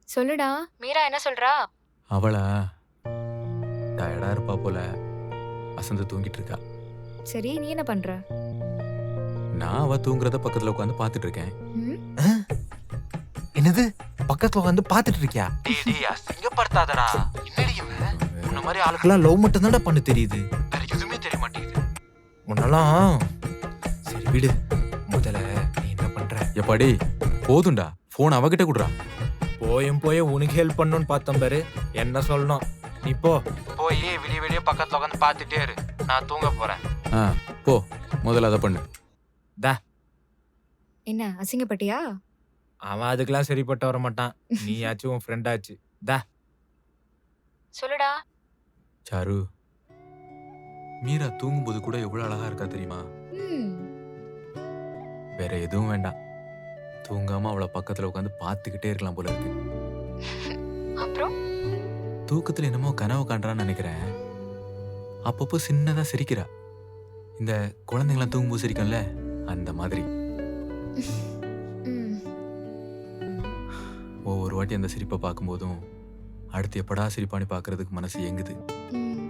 சொல்லுடா. மீரா என்ன சொல்றா? அவளா டயர்டா இருப்பா போல. வசந்து தூங்கிட்டு இருக்கா. சரி, நீ என்ன பண்ற? நான் அவ தூங்குறத பக்கத்துல உட்காந்து பார்த்துட்டு இருக்கேன். ம்? என்னது பக்கத்துல வந்து பாத்துட்டு இருக்கியா? டேய் டேய் அசிங்கப்படுத்தாதடா. என்னடி இவன்? உன்ன மாதிரி ஆளுக்கெல்லாம் லவ் மட்டும் தான்டா பண்ண தெரியுது. வேற எதுவுமே தெரிய மாட்டேங்குது. முன்னெல்லாம் சரி விடு. முதல்ல நீ என்ன பண்ற? எப்பாடி போதும்டா. போன் அவகிட்ட குடுறா. போயும் போய் உனக்கு ஹெல்ப் பண்ணணும்னு பார்த்தேன் பாரு. என்ன சொல்லணும்? நீ போ. போய் விடிய விடிய பக்கத்துல உட்காந்து பார்த்துட்டே இரு. நான் தூங்க போறேன். ஆ போ, முதல்ல அதை பண்ணு. என்ன அசிங்கப்பட்டியா? அவன் அதுக்கெல்லாம் சரிப்பட்டு வர மாட்டான். நீயாச்சும் உன் ஃப்ரெண்ட் ஆச்சு. சொல்லுடா. சாரு, மீரா தூங்கும்போது கூட எவ்வளவு அழகா இருக்கா தெரியுமா? ம். வேற எதுவும் வேண்டாம். தூங்காம அவளை பக்கத்துல உட்காந்து பார்த்துக்கிட்டே இருக்கலாம் போல இருக்கு. அப்புறம் தூக்கத்துல என்னமோ கனவு காண்றான்னு நினைக்கிறேன். அப்பப்போ சின்னதா சிரிக்கிறா. இந்த குழந்தைங்களாம் தூங்கும்போது சிரிக்கும்ல, அந்த மாதிரி. ம். ஒவ்வொரு வாட்டி அந்த சிரிப்பை பார்க்கும்போதும் அடுத்து எப்படா சிரிப்பானு பார்க்கறதுக்கு மனசு ஏங்குது. ம்.